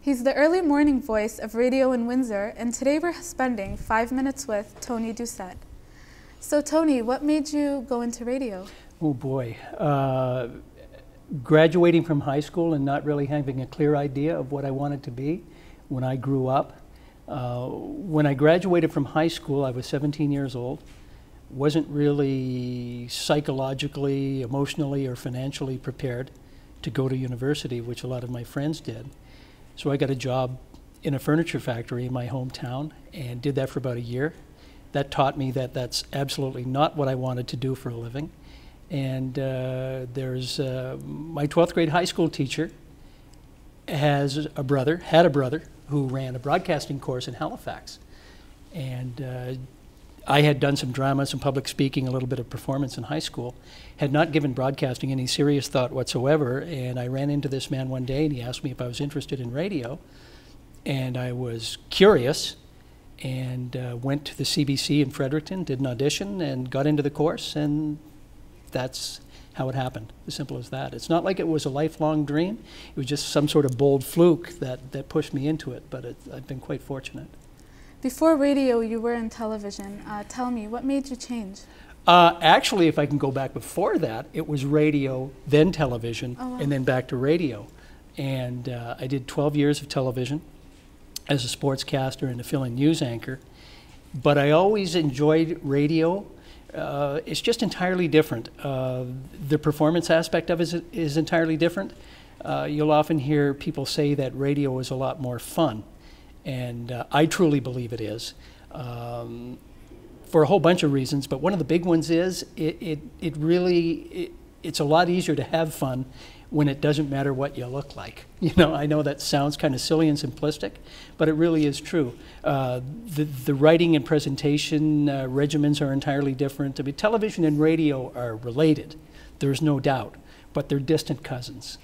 He's the early morning voice of radio in Windsor, and today we're spending 5 minutes with Tony Doucette. So Tony, what made you go into radio? Oh boy, graduating from high school and not really having a clear idea of what I wanted to be when I grew up. When I graduated from high school, I was 17 years old. Wasn't really psychologically, emotionally, or financially prepared to go to university, which a lot of my friends did. So I got a job in a furniture factory in my hometown and did that for about a year. That taught me that that's absolutely not what I wanted to do for a living. And there's my 12th grade high school teacher had a brother who ran a broadcasting course in Halifax. And I had done some drama, some public speaking, a little bit of performance in high school, had not given broadcasting any serious thought whatsoever, and I ran into this man one day and he asked me if I was interested in radio, and I was curious and went to the CBC in Fredericton, did an audition and got into the course, and that's how it happened, as simple as that. It's not like it was a lifelong dream, it was just some sort of bold fluke that pushed me into it, but I've been quite fortunate. Before radio, you were in television. Tell me, what made you change? Actually, if I can go back before that, it was radio, then television, Oh, wow. and then back to radio. And I did 12 years of television as a sportscaster and a fill-in news anchor. But I always enjoyed radio. It's just entirely different. The performance aspect of it is entirely different. You'll often hear people say that radio is a lot more fun. And I truly believe it is, for a whole bunch of reasons. But one of the big ones is it's a lot easier to have fun when it doesn't matter what you look like. You know, I know that sounds kind of silly and simplistic, but it really is true. The writing and presentation regimens are entirely different. I mean, television and radio are related, there's no doubt, but they're distant cousins.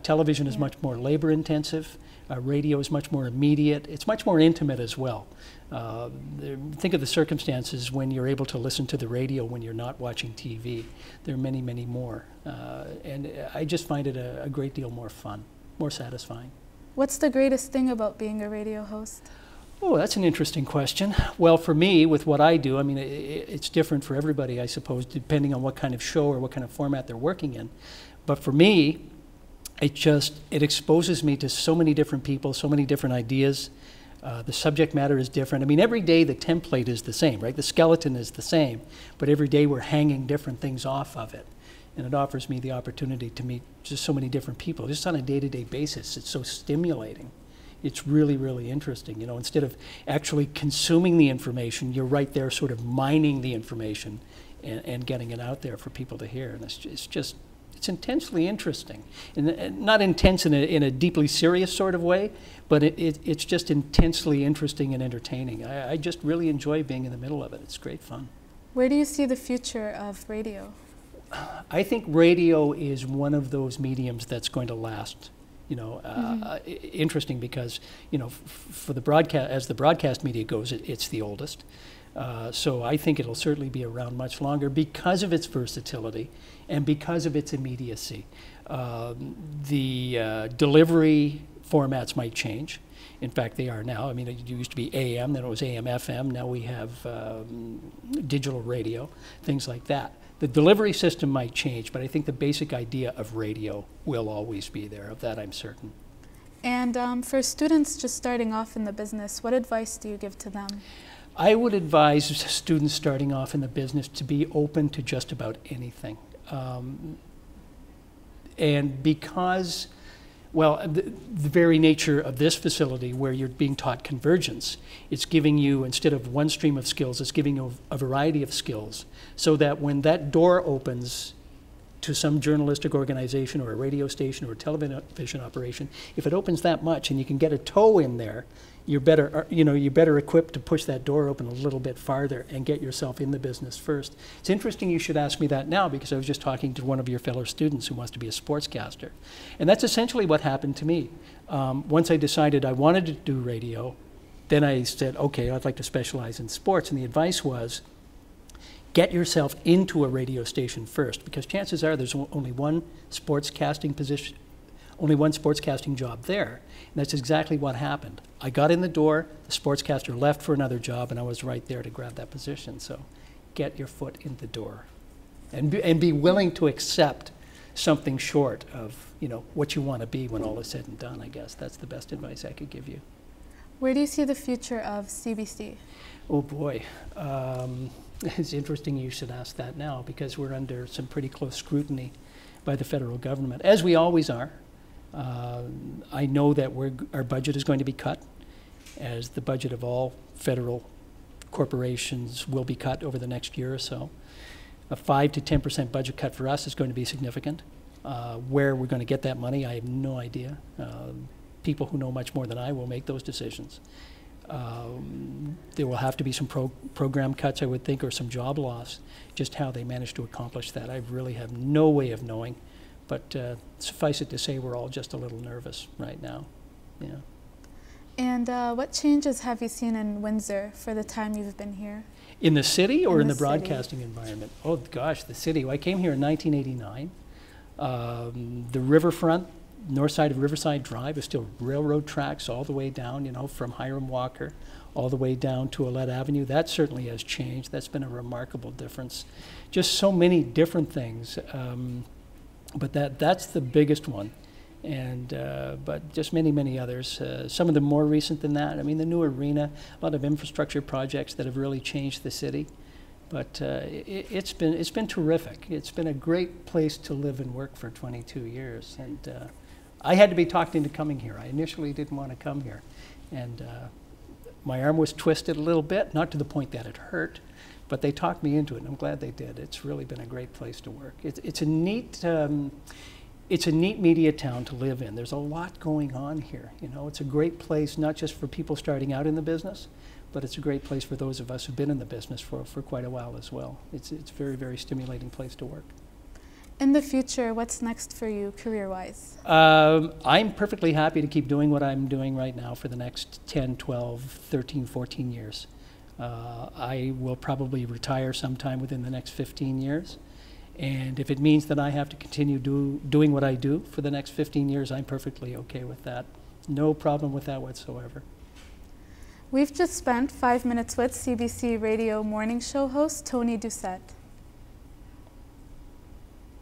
Television is much more labor intensive. Radio is much more immediate. It's much more intimate as well. Think of the circumstances when you're able to listen to the radio when you're not watching TV. There are many, many more. And I just find it a great deal more fun, more satisfying. What's the greatest thing about being a radio host? Oh, that's an interesting question. Well, for me, with what I do, I mean, it's different for everybody, I suppose, depending on what kind of show or what kind of format they're working in. But for me, it exposes me to so many different people, so many different ideas. The subject matter is different. I mean, every day the template is the same, right? The skeleton is the same, but every day we're hanging different things off of it. And it offers me the opportunity to meet just so many different people, just on a day-to-day basis. It's so stimulating. It's really, really interesting. You know, instead of actually consuming the information, you're right there sort of mining the information and getting it out there for people to hear. And it's intensely interesting, and not intense in a deeply serious sort of way, but it's just intensely interesting and entertaining. I just really enjoy being in the middle of it. It's great fun. Where do you see the future of radio? I think radio is one of those mediums that's going to last. You know, interesting because, you know, for the broadcast, as the broadcast media goes, it's the oldest. So I think it'll certainly be around much longer because of its versatility and because of its immediacy. The delivery formats might change. In fact, they are now. I mean, it used to be AM, then it was AM, FM. Now we have digital radio, things like that. The delivery system might change, but I think the basic idea of radio will always be there. Of that, I'm certain. And for students just starting off in the business, what advice do you give to them? I would advise students starting off in the business to be open to just about anything. And because, well, the very nature of this facility where you're being taught convergence, it's giving you, instead of one stream of skills, it's giving you a variety of skills, so that when that door opens to some journalistic organization or a radio station or a television operation, if it opens that much and you can get a toe in there, you're better equipped to push that door open a little bit farther and get yourself in the business first. It's interesting you should ask me that now, because I was just talking to one of your fellow students who wants to be a sportscaster. And that's essentially what happened to me. Once I decided I wanted to do radio, then I said, okay, I'd like to specialize in sports. And the advice was, get yourself into a radio station first, because chances are there's only one sportscasting position only one sportscasting job there. And that's exactly what happened. I got in the door, the sportscaster left for another job, and I was right there to grab that position. So get your foot in the door and be willing to accept something short of, you know, what you want to be when all is said and done, I guess. That's the best advice I could give you. Where do you see the future of CBC? Oh boy, it's interesting you should ask that now, because we're under some pretty close scrutiny by the federal government, as we always are. I know that our budget is going to be cut, as the budget of all federal corporations will be cut over the next year or so. A 5 to 10% budget cut for us is going to be significant. Where we're going to get that money, I have no idea. People who know much more than I will make those decisions. There will have to be some program cuts, I would think, or some job loss. Just how they manage to accomplish that, I really have no way of knowing. But suffice it to say, we're all just a little nervous right now. Yeah. And what changes have you seen in Windsor for the time you've been here? In the city or in the broadcasting environment? Oh gosh, the city. Well, I came here in 1989. The riverfront, north side of Riverside Drive, is still railroad tracks all the way down, you know, from Hiram Walker all the way down to Olette Avenue. That certainly has changed. That's been a remarkable difference. Just so many different things. But that's the biggest one. And but just many, many others. Some of them more recent than that. I mean, the new arena, a lot of infrastructure projects that have really changed the city. But it's been terrific. It's been a great place to live and work for 22 years. And I had to be talked into coming here. I initially didn't want to come here. And my arm was twisted a little bit, not to the point that it hurt, but they talked me into it, and I'm glad they did. It's really been a great place to work. It's a neat media town to live in. There's a lot going on here. You know, it's a great place not just for people starting out in the business, but it's a great place for those of us who've been in the business for quite a while as well. It's a very, very stimulating place to work. In the future, what's next for you career-wise? I'm perfectly happy to keep doing what I'm doing right now for the next 10, 12, 13, 14 years. I will probably retire sometime within the next 15 years. And if it means that I have to continue doing what I do for the next 15 years, I'm perfectly okay with that. No problem with that whatsoever. We've just spent 5 minutes with CBC Radio morning show host Tony Doucette.